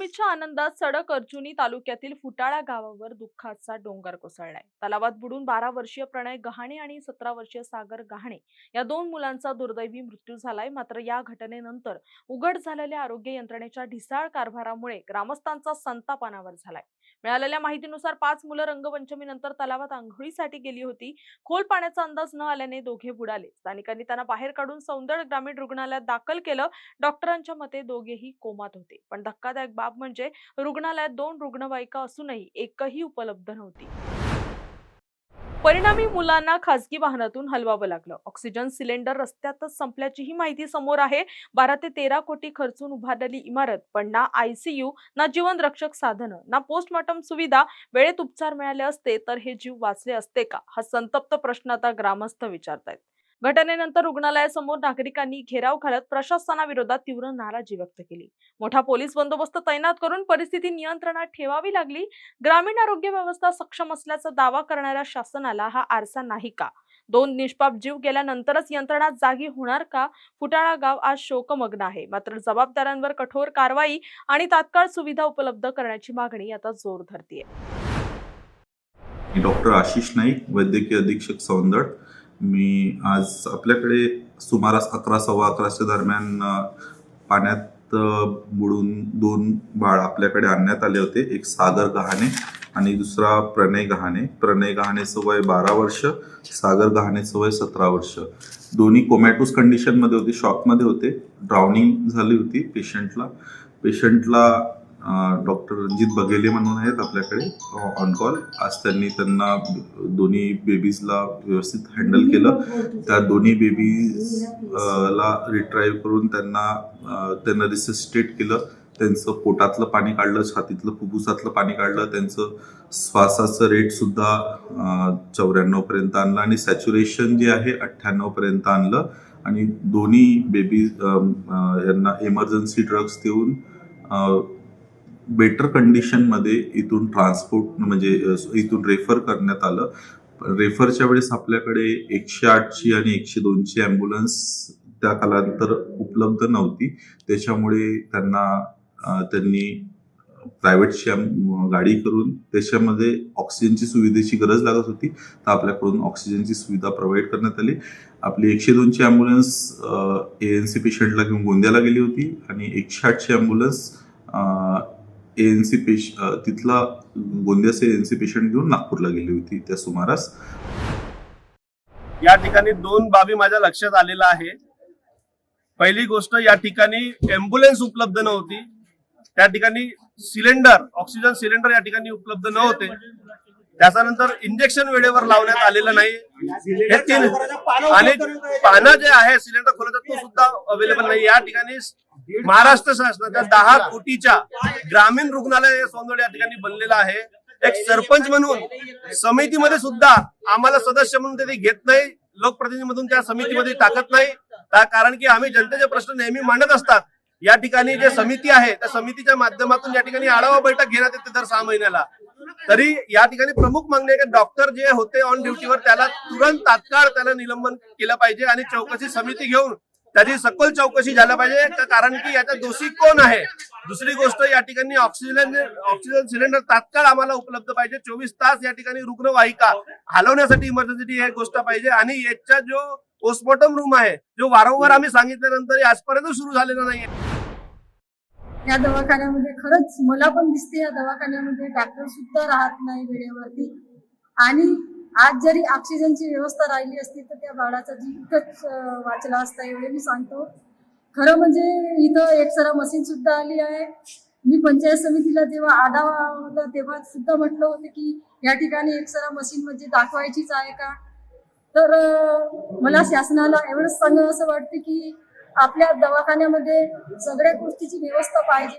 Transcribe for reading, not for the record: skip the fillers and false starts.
पौर्णिमेच्या आनंदात सडक अर्जुनी तालुक्यातील फुटाळा गावावर दुःखाचा डोंगर कोसळलाय। तलावात बुडून 12 वर्षीय प्रणय गहाणे आणि 17 वर्षीय सागर गहाणे या दोन मुलांचा दुर्दैवी मृत्यू झालाय। मात्र या घटनेनंतर उघड झालेल्या आरोग्य यंत्रणेच्या ढिसाळ कारभारामुळे ग्रामस्थांचा संताप अनावर झालाय। मिळालेल्या माहितीनुसार 5 मुलं रंगपंचमीनंतर तलावात आंघोळीसाठी गेली होती। खोल पाण्याचा अंदाज न आल्याने दोघे बुडाले। स्थानिकांनी त्यांना बाहेर काढून सौंदड ग्रामीण रुग्णालयात दाखल केलं। डॉक्टरांच्या मते दोघेही कोमात होते। पण धक्कादायक बाब म्हणजे रुग्णालयात 2 रुग्णवाहिका असूनही एकही उपलब्ध नव्हती। परिणामी मुलांना खासगी वाहनातून हलवावं लागलं। ऑक्सिजन सिलेंडर रस्त्यातच संपल्याचीही माहिती समोर आहे। 12 ते 13 कोटी खर्चून उभारलेली इमारत, पण ना आयसीयू, ना जीवनरक्षक साधनं, ना पोस्टमॉर्टम सुविधा। वेळेत उपचार मिळाले असते तर हे जीव वाचले असते का, हा संतप्त प्रश्न आता ग्रामस्थ विचारतायत। घटनेनंतर रुग्णालयासमोर नागरिकांनी घेराव घालत प्रशासनाविरोधात तीव्र नाराजी व्यक्त केली। मोठा पोलीस बंदोबस्त तैनात करून परिस्थिती नियंत्रणात ठेवावी लागली। ग्रामीण आरोग्य व्यवस्था सक्षम असल्याचा दावा करणाऱ्या शासनाला हा आरसा नाही का? 2 निष्पाप जीव गेल्यानंतरच यंत्रणा जागी होणार का? फुटाळा गाव आज शोकमग्न आहे। मात्र जबाबदारांवर कठोर कारवाई आणि तात्काळ सुविधा उपलब्ध करण्याची मागणी आता जोर धरतेय। डॉक्टर आशिष नाईक, वैद्यकीय अधीक्षक सौंदड। मी आज आपल्याकडे सुमारास 11:15 दरम्यान पाण्यात बुडून 2 बाळ आपल्याकडे आणण्यात आले होते। एक सागर गहाणे आणि दुसरा प्रणय गहाणे। प्रणय गहाणेचं वय 12 वर्ष, सागर गहाणेचं वय 17 वर्ष। दोन्ही कोमॅटोस कंडिशनमध्ये होते, शॉकमध्ये होते। ड्राउनिंग झाली होती पेशंटला डॉक्टर रणजित बघेले म्हणून आहेत आपल्याकडे ऑन कॉल। आज त्यांना दोन्ही बेबीजला व्यवस्थित हँडल केलं। त्या दोन्ही बेबीजला रिट्राईव्ह करून त्यांना रिससिटेट केलं। त्यांचं पोटातलं पाणी काढलं, छातीतलं फुफ्फुसातलं पाणी काढलं। त्यांचं श्वासाचं रेट सुद्धा 94 पर्यंत आणलं आणि सॅच्युरेशन जे आहे 98 पर्यंत आणलं। आणि दोन्ही बेबीज यांना इमर्जन्सी ड्रग्स देऊन बेटर कंडिशनमध्ये इथून ट्रान्सपोर्ट म्हणजे इथून रेफर करण्यात आलं। रेफरच्या वेळेस आपल्याकडे 108ची आणि 102ची ॲम्ब्युलन्स त्या कालांतर उपलब्ध नव्हती। त्याच्यामुळे त्यांनी प्रायव्हेटची गाडी करून त्याच्यामध्ये ऑक्सिजनची सुविधेची गरज लागत होती, तर आपल्याकडून ऑक्सिजनची सुविधा प्रोव्हाइड करण्यात आली। आपली 102ची ॲम्ब्युलन्स ANC पेशंटला घेऊन गोंदियाला गेली होती आणि 108ची ॲम्ब्युलन्स तिथला गोंदियाचे ANC पेशंट घेऊन नागपूरला गेली होती त्या सुमारास। या ठिकाणी 2 बाबी माझ्या लक्षात आलेल्या आहे। पहिली गोष्ट, या ठिकाणी ॲम्ब्युलन्स उपलब्ध नव्हती। त्या ठिकाणी ऑक्सिजन सिलेंडर या ठिकाणी उपलब्ध नव्हते। त्याच्यानंतर इंजेक्शन वेळेवर लावण्यात आलेलं नाही। हे 3 आणि पानं जे आहे सिलेंडर खोलायचं तो सुद्धा अवेलेबल नाही। या ठिकाणी महाराष्ट्र शासनाच्या 10 कोटीच्या ग्रामीण रुग्णालय सौंदड या ठिकाणी बनलेलं आहे। एक सरपंच म्हणून समितीमध्ये सुद्धा आम्हाला सदस्य म्हणून ते घेत नाही, लोकप्रतिनिधीमधून त्या समितीमध्ये टाकत नाही। कारण की आम्ही जनतेचे प्रश्न नेहमी मांडत असतात। या ठिकाणी जे समिती आहे त्या समितीच्या माध्यमातून या ठिकाणी आढावा बैठक घेण्यात येते दर 6 महिन्याला। तरी या ठिकाणी प्रमुख मागणी आहे की डॉक्टर जे होते ऑन ड्युटीवर त्याला तुरंत तात्काळ त्याला निलंबन केलं पाहिजे आणि चौकशी समिती घेऊन त्याची सखोल चौकशी झाली पाहिजे। कारण की याचा दोषी कोण आहे। दुसरी गोष्ट, या ठिकाणी ऑक्सिजन सिलेंडर तात्काळ आम्हाला उपलब्ध पाहिजे। 24 तास या ठिकाणी रुग्णवाहिका हलवण्यासाठी इमर्जन्सी हे गोष्ट पाहिजे। आणि याचा जो पोस्टमॉर्टम रूम आहे, जो वारंवार आम्ही सांगितल्यानंतर आजपर्यंत सुरू झालेला नाहीये। या दवाखान्यामध्ये खरंच मला पण दिसते, या दवाखान्यामध्ये डॉक्टर सुद्धा राहत नाही वेळेवरती। आणि आज जरी ऑक्सिजनची व्यवस्था राहिली असती तर त्या बाळाचा जीव इथंच वाचला असता, एवढे मी सांगतो। खरं म्हणजे इथं एक्सरा मशीन सुद्धा आली आहे। मी पंचायत समितीला जेव्हा आढावा होता तेव्हा सुद्धा म्हटलं होतं की या ठिकाणी एक्सरा मशीन म्हणजे दाखवायचीच आहे का। तर मला शासनाला एवढंच सांगावं असं वाटतं की आपल्या दवाखान्यामध्ये सगळ्या गोष्टीची व्यवस्था पाहिजे।